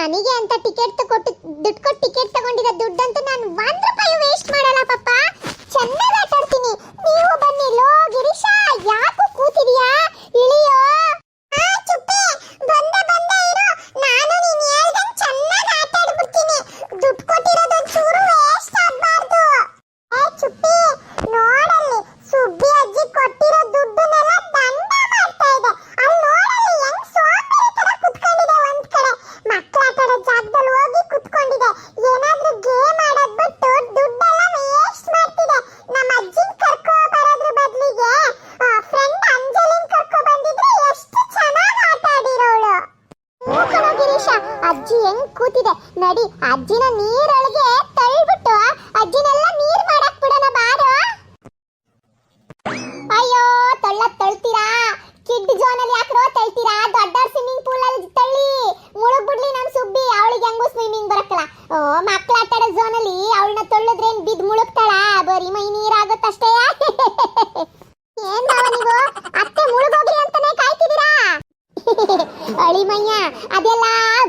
ನನಗೆ ಅಂತ ಟಿಕೆಟ್ ಕೊಟ್ಟು ದುಡ್ಡು ಕೊಟ್ಟು ಟಿಕೆಟ್ ತಗೊಂಡಿರೋ ದುಡ್ಡಂತೂ ನಾನು 1 ರೂಪಾಯಿ ವೇಸ್ಟ್ ಮಾಡಲ್ಲ ಪಾಪ. ಚೆನ್ನಾಗಿ ಆಟ ಆಡ್ತೀನಿ. ನೀವು ಬನ್ನಿ. ಲೋ ಗಿರೀಶ, ಯಾಕೋ ಕೂತಿದೀಯಾ? ಇಳಿಯೋ. ಚುಪ್ಪಿ, ಬಂದೆ ಇರು. ನಾನು ನೀನು ಹೇಳ್ದಂಗೆ ಚೆನ್ನಾಗಿ ಆಟ ಆಡ್ಬಿಡ್ತೀನಿ. ದುಡ್ಡು ಕೊಟ್ಟಿರೋದು ಚೂರು ವೇಸ್ಟ್ ಆಗಬಾರ್ದು. ಚುಪ್ಪಿ, ನೋಡಲ್ಲಿ ಸುಬ್ಬಿ ಅಜ್ಜಿ ಕೊಟ್ಟಿರೋ ದುಡ್ಡನ್ನೆಲ್ಲ ದಂಡ ಮಾಡ್ತಾ ಇದೆ. ಅಲ್ಲಿ ನೋಡಲ್ಲಿ ಹೆಂಗ್ ಸೋಂಬೇರಿ ತರ ಕುತ್ಕೊಂಡಿದೆ ಒಂದ್ ಕಡೆ. ಮಕ್ಕಳ ಆಟ ಆಡೋ ಜಾಗದಲ್ಲಿ ಹೋಗಿ ಕುತ್ಕೊಂಡಿದೆ. ಏನಾದ್ರೂ ಗೇಮ್ ಆಡೋದ್ ಬಿಟ್ಟು ದುಡ್ಡೆಲ್ಲ ವೇಸ್ಟ್ ಮಾಡ್ತಿದೆ. ನಮ್ಮ ಅಜ್ಜಿನ ಕರ್ಕೊ ಬರೋದ್ರ ಬದಲಿಗೆ ಫ್ರೆಂಡ್ ಅಂಜಲಿನ್ ಕರ್ಕೊ ಬಂದಿದ್ರೆ ಎಷ್ಟು ಚೆನ್ನಾಗಿ ಆಟ ಆಡಿರೋಳು. ಮೂಕಣ ಗಿರೀಶ, ಅಜ್ಜಿ ಹೆಂಗ್ ಕೂತಿದೆ ನಡಿ. ಅಜ್ಜಿನ ನೀರೊಳಗೆ ತಳ್ಳಿಬಿಟ್ಟು ಅಜ್ಜಿನೆಲ್ಲ ನೀರ್ ಮಾಡಕ್ ಬಿಡೋಣ ಬಾರೋ. ಅಯ್ಯೋ, ತಳ್ತೀರಾ? ಕಿಡ್ ಝೋನ್ ಅಲ್ಲಿ ಯಾಕ್ರೋ ತಳ್ತೀರಾ? ದೊಡ್ಡ ಸ್ವಿಮ್ಮಿಂಗ್ ಪೂಲ್ ಅಲ್ಲಿ ತಳ್ಳಿ ಮುಳುಗ್ ಬಿಡ್ಲಿ ನಮ್ ಸುಬ್ಬಿ. ಅವಳಿಗೆ ಹೆಂಗೋ ಸ್ವಿಮ್ಮಿಂಗ್ ಬರಕಲ್ಲ. ಮಕ್ಕಳ ಆಟ ಆಡೋ ಝೋನ್ ಅಲ್ಲಿ ಅವಳನ್ನ ತಳ್ಳದ್ರೇನ್ ಬಿದ್ ಮುಳುಗ್ತಾಳ? ಬರೀ ಮೈ ನೀರಾಗುತ್ತಷ್ಟೇ. ಏನ್ ಮಾವ ನೀವು ಅತ್ತೆ ಮುಳುಗೋಗ್ರಿ ಅಂತಾನೆ ಕಾಯ್ತಿದ್ದೀರಾ? ಅಳಿಮಯ್ಯ, ಅದೆಲ್ಲ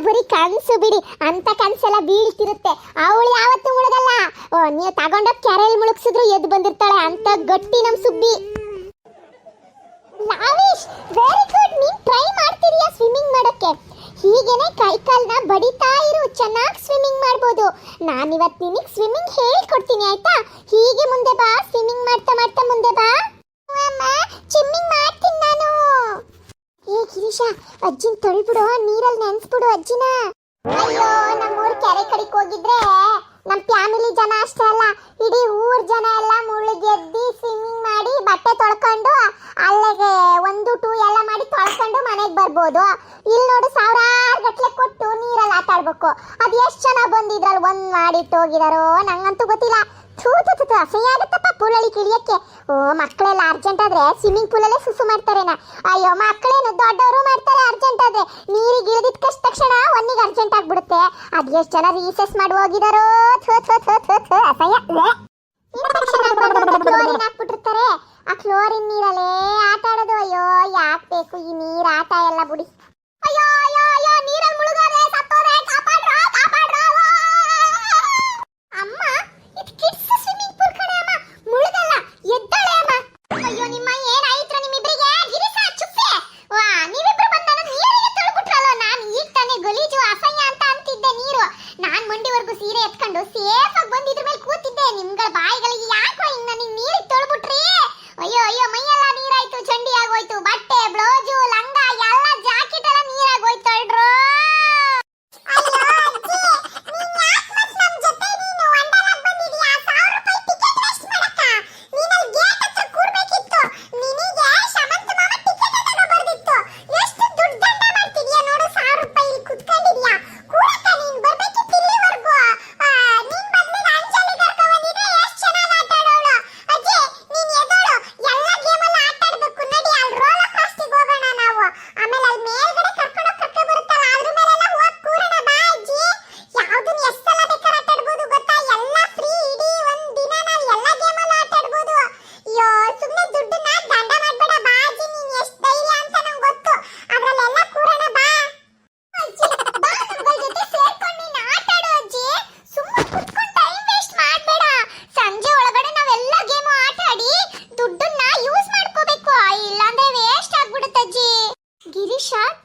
ಬರೀ ಕನ್ಸು ಬಿಡಿ. ಅಂತ ಕನ್ಸೆಲ್ಲ ಬೀಳ್ತಿರುತ್ತೆ. ಅವಳು ಯಾವತ್ತೂ ಮುಳುಗಲ್ಲ. ನೀವು ತಗೊಂಡೋಗ್ ಕೆರೆಯಲ್ಲಿ ಮುಳುಗ್ಸಿದ್ರು ಎದ್ದು ಬಂದಿರ್ತಾಳೆ. ಅಂತ ಗಟ್ಟಿ ನಮ್ ಸುಬ್ಬಿ. Lavish, very good. ನೀನ್ ಟ್ರೈ ಮಾಡ್ತಿದೀಯಾ ಸ್ವಿಮ್ಮಿಂಗ್ ಮಾಡೋಕೆ? ಹೀಗೇನೆ ಕೈ ಕಾಲ್ನ ಬಡಿತಾ ಇರು. ಚೆನ್ನಾಗಿ ಸ್ವಿಮ್ಮಿಂಗ್ ಮಾಡ್ಬೋದು. ನಾನಿವತ್ತು ನಿನಗೆ ಸ್ವಿಮ್ಮಿಂಗ್ ಹೇಳ್ಕೊಡ್ತೀನಿ, ಆಯ್ತಾ? ಹೀಗೆ ಮುಂದೆ ಬಾ. ಸ್ವಿಮ್ಮಿಂಗ್ ಮಾಡ್ತಾ ಮಾಡ್ತಾ ಮುಂದೆ ಬಾ. ಅಮ್ಮ, ಸ್ವಿಮ್ಮಿಂಗ್ ಮಾಡ್ತೀನಿ ನಾನು. ಏ ಗಿರೀಶ, ಅಜ್ಜಿನ ತೊಳ್ಬಿಡು. ನೀರಲ್ಲಿ ನೆನ್ಸ್ಬಿಡು ಅಜ್ಜಿನ. ಅಯ್ಯೋ, ನಮ್ಮೂರ್ ಕೆರೆ ಕಡೆಗೆ ಹೋಗಿದ್ರೆ ನಮ್ ಫ್ಯಾಮಿಲಿ ಜನ ಅಷ್ಟೇ ಅಲ್ಲ, ಇಡೀ ಊರ್ ಜನ ಎಲ್ಲ ಮುಳುಗೆದ್ದಿ ಸ್ವಿಮ್ಮಿಂಗ್ ಮಾಡಿ ಬಟ್ಟೆ ತೊಳ್ಕೊಂಡು ಅಲ್ಲಿಗೆ 1, 2 ಎಲ್ಲ ಮಾಡಿ ತೊಳ್ಕೊಂಡು ಮನೆಗೆ ಬರ್ಬೋದು. ಇಲ್ಲಿ ನೋಡು, ಸಾವಿರಾರು ಗಟ್ಲೆ ಕೊಟ್ಟು ನೀರಲ್ಲಿ ಆಟ ಆಡ್ಬೇಕು. ಅದು ಎಷ್ಟು ಜನ ಬಂದಿದ್ರಲ್ಲಿ ಒಂದ್ ಮಾಡಿಟ್ಟು ಹೋಗಿದಾರೋ ನಂಗಂತೂ ಗೊತ್ತಿಲ್ಲ. ಅಸಹ್ಯ ಆಗುತ್ತಪ್ಪ ಪೂಲಲ್ಲಿ ಇಳಿಯಕ್ಕೆ. ಮಕ್ಕಳೆಲ್ಲ ಅರ್ಜೆಂಟ್ ಆದ್ರೆ ಸ್ವಿಮ್ಮಿಂಗ್ ಪೂಲಲ್ಲೇ ಸುಸು ಮಾಡ್ತಾರೇನ? ಅಯ್ಯೋ, ಮಕ್ಕಳೇನು ದೊಡ್ಡವರು ಮಾಡ್ತಾರೆ ಅರ್ಜೆಂಟ್ ಆದ್ರೆ. ನೀರಿಗೆ ಇಳಿದಿದ ತಕ್ಷಣ ಒಂದಿಗೆ ಅರ್ಜೆಂಟ್ ಆಗ್ಬಿಡುತ್ತೆ. ಅದ್ ಎಷ್ಟು ಜನ ರೀಸೆಸ್ ಮಾಡಿ ಹೋಗಿದಾರೋ. ಅಸಹ್ಯ. ಕ್ಲೋರಿನ್ ಹಾಕ್ಬಿಟ್ಟಿರ್ತಾರೆ. ಆ ಕ್ಲೋರಿನ್ ನೀರಲ್ಲೇ ಆಟ ಆಡೋದು. ಅಯ್ಯೋ, ಯಾಕೆ ಬೇಕು ಈ ನೀರ್ ಆಟ ಎಲ್ಲ ಬಿಡಿ. ಅಯ್ಯೋ ಅಯ್ಯೋ ಅಯ್ಯೋ, ನೀರಲ್ಲಿ ಮುಳುಗೋದೆ, ಸತ್ತೋದೆ, ಕಾಪಾಡ್ರೋ ಕಾಪಾಡ್ರೋ. ಅಮ್ಮ, ಇದು ಕಿಡ್ಸ್ ಸ್ವಿಮ್ಮಿಂಗ್ ಪೂಲ್ ಕಣೆ ಅಮ್ಮ. ಮುಳುಗಲ್ಲ, ಎದ್ದಾಳೆ ಅಮ್ಮ. ಅಯ್ಯೋ, ನಿಮ್ಮ ಏನಾಯ್ತು ನಿಮ್ಮಿಬ್ಬರಿಗೆ? ಗಿರೀಶ, ಚುಪ್ಪೆ, ನೀವಿಬ್ರು ಬಂದ ನೀರಿಗೆ ತೊಳ್ಬಿಟ್ರಲ್ಲ. ನಾನು ಈಗ ತಾನೇ ಗಲೀಜು ಅಸಹ್ಯ ಅಂತ ಅಂತಿದ್ದೆ ನೀರು. ನಾನ್ ಮಂಡಿವರೆಗೂ ಸೀರೆ ಎತ್ಕೊಂಡು ಸೇಫ್ ಆಗಿ ಬಂದಿದ್ರ ಮೇಲೆ ಕೂತಿದ್ದೆ. ನಿಮ್ಗಳ ಬಾಯಿಗಳಿಗೆ ಯಾಕೋ ಹಿಂಗ್ ನನಗೆ ನೀರಿಗೆ ತೊಳ್ಬಿಟ್ರಿ? ಅಯ್ಯೋ ಅಯ್ಯೋ, ಮೈಯೆಲ್ಲ ನೀರಾಯ್ತು, ಚಂಡಿ ಆಗೋಯ್ತು. ಬಟ್ಟೆ, ಬ್ಲೌಸು, ಲಂಗ ಎಲ್ಲ ಜಾಕೆಟ್ ಎಲ್ಲ ನೀರಾಗೋಯ್ತು. ಅಳ್ರೋ.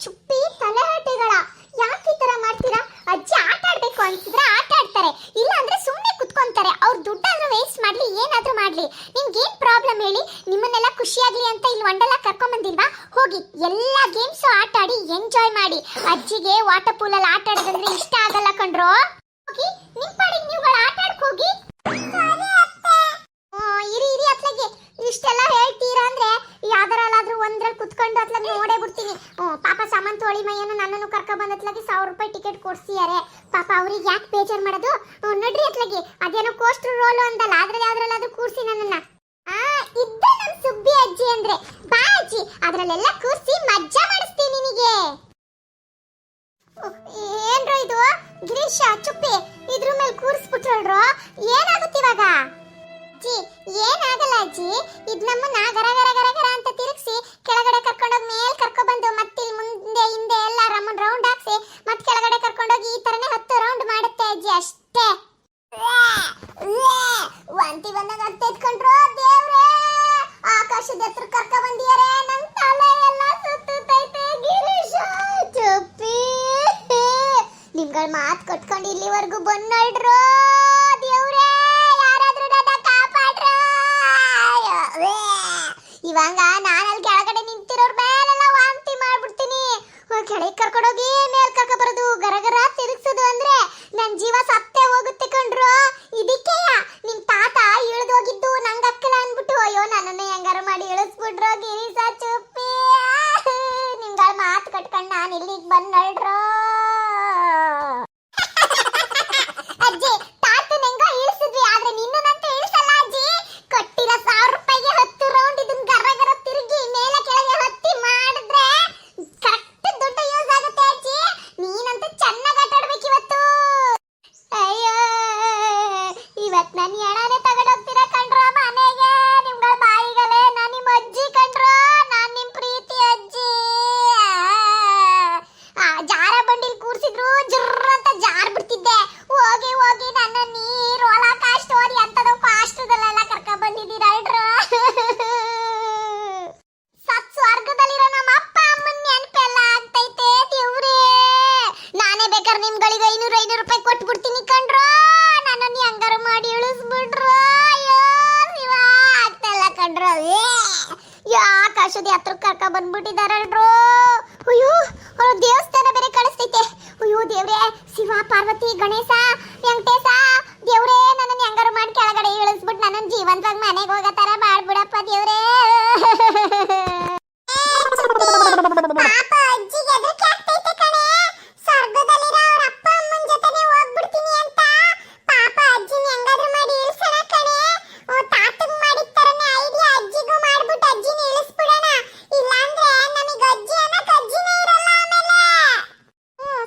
ಚುಪ್ಪಿ, ತಲೆಹರಟೆಗಳ ಯಾಕೆ ಈ ತರ ಮಾಡ್ತೀರಾ? ಅಜ್ಜಿ ಆಟ ಆಡ್ಬೇಕು ಅನ್ಸಿದ್ರೆ ಆಟ ಆಡ್ತಾರೆ, ಇಲ್ಲ ಅಂದ್ರೆ ಸುಮ್ಮನೆ ಕುತ್ಕೊಂತಾರೆ. ಅವ್ರ ದುಡ್ಡಾದ್ರೂ ವೇಸ್ಟ್ ಮಾಡ್ಲಿ, ಏನಾದ್ರೂ ಮಾಡ್ಲಿ. ನಿಮ್ಗೇನ್ ಪ್ರಾಬ್ಲಮ್ ಹೇಳಿ? ನಿಮ್ಮನ್ನೆಲ್ಲ ಖುಷಿಯಾಗ್ಲಿ ಅಂತ ಇಲ್ಲಿ ಒಂಡೆಲ್ಲ ಕರ್ಕೊಂಡ್ ಬಂದಿಲ್ವಾ? ಹೋಗಿ ಎಲ್ಲಾ ಗೇಮ್ಸ್ ಆಟ ಆಡಿ ಎಂಜಾಯ್ ಮಾಡಿ. ಅಜ್ಜಿಗೆ ವಾಟರ್ ಪೂಲ್ ಅಲ್ಲಿ ಆಟ ಆಡೋದಂದ್ರೆ ಇಷ್ಟ ಆಗಲ್ಲ ಕಣ್ರೋ. ಹೋಗಿ ನಿಮ್ ಪಾಡಿಗೆ ನೀವುಗಳು ಆಟ ಆಡಕ್ ಹೋಗಿ. ಇರಿ ಇರಿ, ಅತ್ಲಗೆ ಇಷ್ಟೆಲ್ಲ ಹೇಳ್ತೀರಾ ಅಂದ್ರೆ ಯಾವ್ದಾರಲ್ಲಾದ್ರೂ ಒಂದ್ರಲ್ಲಿ ಕುತ್ಕೊಂಡು ಅತ್ಲಾಗ ನೋಡೇ ಬಿಡ್ತೀನಿ. ಪಾಪ ಸಾಮಂತ ಹೊಳಿ ಮೈಯನ್ನು ನನ್ನನ್ನು ಕರ್ಕ ಬಂದತ್ಲಾಗಿ 1000 ರೂಪಾಯಿ ಟಿಕೆಟ್ ಕೊಡ್ಸಿಯಾರೆ. ಪಾಪ ಅವ್ರಿಗೆ ಯಾಕೆ ಬೇಜಾರ್ ಮಾಡೋದು? ನೋಡ್ರಿ ಅತ್ಲಾಗಿ ಅದೇನೋ ಕೋಸ್ಟರ್ ರೋಲು ಅಂದಲ್ಲ, ಅದ್ರಲ್ಲಿ ಯಾವ್ದ್ರಲ್ಲಾದ್ರೂ ಕೂರ್ಸಿ ನನ್ನನ್ನ. ಇದ್ದ ನಮ್ ಸುಬ್ಬಿ ಅಜ್ಜಿ ಅಂದ್ರೆ ಬಾ ಅಜ್ಜಿ, ಅದ್ರಲ್ಲೆಲ್ಲ ಕೂರ್ಸಿ ಮಜ್ಜಾ ಮಾಡಿಸ್ತೀನಿ ನಿನಗೆ. ಏನ್ರೋ ಇದು ಗಿರೀಶ, ಚುಪ್ಪಿ, ಇದ್ರ ಮೇಲೆ ಕೂರಿಸ್ಬಿಟ್ರಲ್ರೋ, ಏನಾಗುತ್ತೆ ಇವಾಗ? ಅಜ್ಜಿ ಏನಾಗಲ್ಲ ಅಜ್ಜಿ, ಇದ್ ನಮ್ಮನ್ನ ಗರ ಗರ ಗರ ಗರ ಅಂತ ತಿರುಗಿಸಿ ಕೆಳಗಡೆ ಕರ್ಕೊಂಡೋಗಿ ಮೇಲ್ ಕರ್ಕೊಂಡ್ಬಂದು ಮತ್ತೆ ಮುಂದೆ ಹಿಂದೆ ಎಲ್ಲ ರೌಂಡ್ ಹಾಕ್ಸಿ ಮತ್ತೆ ಕೆಳಗಡೆ ಕರ್ಕೊಂಡೋಗಿ ಈ ನಿಮ್ಗಳ ಮಾತು ಕಟ್ಕೊಂಡು ಇಲ್ಲಿವರೆಗೂ ಬಂದಳ್ರು ದೇವ್ರೇ, ಯಾರಾದ್ರೂ ನನ್ನ ಕಾಪಾಡ್ರು. ಇವಾಗ ನಾನು ಅಲ್ಲಿ ಕೆಳಗಡೆ ನಿಂತಿರೋರ್ ಮೇಲೆಲ್ಲ ವಾಂತಿ ಮಾಡ್ಬಿಡ್ತೀನಿ. ಕೆಳಗೆ ಕರ್ಕೊಂಡೋಗಿ ಮೇಲ್ ಕರ್ಕೊ ಬರೋದು, ಗರಗರ ತಿರುಗಿಸೋದು ಅಂದ್ರೆ ನನ್ನ ಜೀವ ಸತ್ತೇ ಹೋಗುತ್ತೆ ಕಣ್ರು. ಇದಕ್ಕೆ ನಿಮ್ ತಾತ ಇಳಿದು ಹೋಗಿದ್ದು ನಂಗೆ ಅಕ್ಕಲ್ಲ ಅನ್ಬಿಟ್ಟು ಅಯ್ಯೋ ನನ್ನನ್ನು ಹೆಂಗಾರು ಮಾಡಿ ಇಳಿಸ್ಬಿಟ್ರು ಗಿರೀಶ ಚುಪ್ಪಿ. ನಿಮ್ಗಳ ಮಾತು ಕಟ್ಕೊಂಡು ನಾನು ಇಲ್ಲಿಗೆ ಬಂದಳ್ರು. ಅಜ್ಜಿ ತಾತನ ಹೆಂಗೋ ಇಳಿಸಿದ್ವಿ, ಆದ್ರೆ ನಿನ್ನಂತೂ ಇಳಿಸಲ್ಲ ಅಜ್ಜಿ. ಕೊಟ್ಟಿರೋ 1000 ರೂಪಾಯಿಗೆ 10 ರೌಂಡ್ ಇದನ್ನ ಗರಗರ ತಿರುಗಿ ಮೇಲೆ ಕೆಳಗೆ ಹತ್ತಿ ಮಾಡಿದ್ರೆ ಕರೆಕ್ಟ್ ದುಡ್ಡು ಯೂಸ್ ಆಗುತ್ತೆ ಅಜ್ಜಿ. ನೀನಂತೂ ಚೆನ್ನಾಗಿ ಆಟ ಆಡ್ಬೇಕು ಇವತ್ತು. ಅಯ್ಯೋ ಇವತ್ತು ನನ್ನ ಹೆಣನೇ ತಗೊಂಡೋಗ್ತೀರಾ ಕಣ್ರ ಮನೆಗೆ. ನಿಮ್ಗಳ ಬಾಯಿಗಲೇ ನಾನು ನಿಮ್ಮ ಅಜ್ಜಿ ಕಣ್ರ, ನಾನು ನಿಮ್ಮ ಪ್ರೀತಿ ಅಜ್ಜಿ. ಜಾರ ಬಂಡಿಲ್ ಕೂರ್ಸಿದ್ರು ಜರ್ರ ಅಂತ ಜಾರ್ ಬಿಡ್ತಿದ್ದೆ. ಹೋಗಿ ಹೋಗಿ ನನ್ನ ನೀರು ಹೊಲ ಕಾಸ್ಟ್ ಓದಿ ಅಂತದೋ ಕಾಸ್ಟದಲ್ಲೆಲ್ಲ ಕರ್ಕ ಬಂದಿದ್ದೀರ ಅಲ್ರು. ಸತ್ ಸ್ವರ್ಗದಲ್ಲಿರೋ ನಮ್ಮ ಅಪ್ಪ ಅಮ್ಮನ ನೆನಪೆಲ್ಲ ಆಗ್ತೈತೆ ದೇವ್ರೇ. ನಾನೇ ಬೇಕಾದ್ರೆ ನಿಮ್ಗಳಿಗೆ 500 ರೂಪಾಯಿ ಕೊಟ್ಬಿಡ್ತೀನಿ ಕಣ್ರು, ನನ್ನನ್ನು ಹೆಂಗಾರು ಮಾಡಿ ಇಳಿಸ್ಬಿಟ್ರು. ಅಯ್ಯೋ ಶಿವ ಆಗ್ತಲ್ಲ ಕಣ್ರು. ಆಕಾಶದ ಹತ್ರಕ್ಕೆ ಕರ್ಕ ಬಂದ್ಬಿಟ್ಟಿದಾರಲ್ರು. ಅಯ್ಯೋ ಅವ್ರ ದೇವಸ್ಥಾನ ಬೇರೆ ಕಾಣಿಸ್ತೈತೆ. ಅಯ್ಯೋ ದೇವ್ರೇ, ಶಿವ ಪಾರ್ವತಿ ಗಣೇಶ ವೆಂಕಟೇಶ ದೇವ್ರೇ, ನನ್ನನ್ನು ಹೆಂಗಾರು ಮಾಡಿ ಕೆಳಗಡೆ ಇಳಿಸ್ಬಿಟ್ಟು ನನ್ನನ್ನು ಜೀವಂತವಾಗಿ ಮನೆಗೆ ಹೋಗೋ ತರ ಮಾಡ್ಬಿಡಪ್ಪ ದೇವ್ರೇ. ಪಾಪ ಅಜ್ಜಿಗೆ ಹೆದರಿಕೆ ಆಗ್ತೈತೆ ಕಣೆ. ಸ್ವರ್ಗದಲ್ಲಿರೋ ಅವ್ರ ಅಪ್ಪ ಅಮ್ಮನ ಜೊತೆನೆ ಹೋಗ್ಬಿಡ್ತೀನಿ ಅಂತ. ಪಾಪ ಅಜ್ಜಿನ ಹೆಂಗಾದ್ರೂ ಮಾಡಿ ಇಳಿಸೋಣ ಕಣೆ. ತಾತಂಗ್ ಮಾಡಿದ ತರನೇ ಐಡಿಯಾ ಅಜ್ಜಿಗೂ ಮಾಡ್ಬಿಟ್ಟು ಅಜ್ಜಿನ ಇಳಿಸ್ಬಿಡೋಣ. ಇಲ್ಲಾಂದ್ರೆ ನಮಗೆ ಅಜ್ಜಿ ಅನ್ನಕ್ ಅಜ್ಜಿನೇ ಇರಲ್ಲ ಆಮೇಲೆ.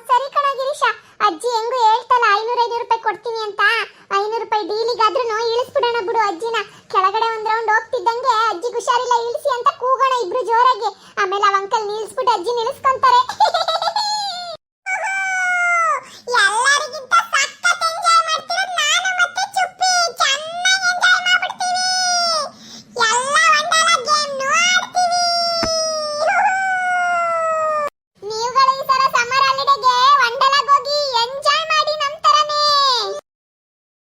ಸರಿ ಕಣ ಗಿರೀಶ, ಅಜ್ಜಿ ಹೆಂಗೂ ಹೇಳ್ತಲ್ಲ 500 ರೂಪಾಯಿ ಕೊಡ್ತೀನಿ ಅಂತ. 500 ರೂಪಾಯಿ ಡೀಲಿಗಾದ್ರೂ ಇಳಿಸ್ಬಿಡೋಣ ಬಿಡು ಅಜ್ಜಿನ. ಕೆಳಗಡೆ ಒಂದ್ ರೌಂಡ್ ಹೋಗ್ತಿದ್ದಂಗೆ ಅಜ್ಜಿಗೆ ಹುಷಾರಿಲ್ಲ ಇಳಿಸಿ ಅಂತ ಕೂಗೋಣ ಇಬ್ರು ಜೋರಾಗಿ.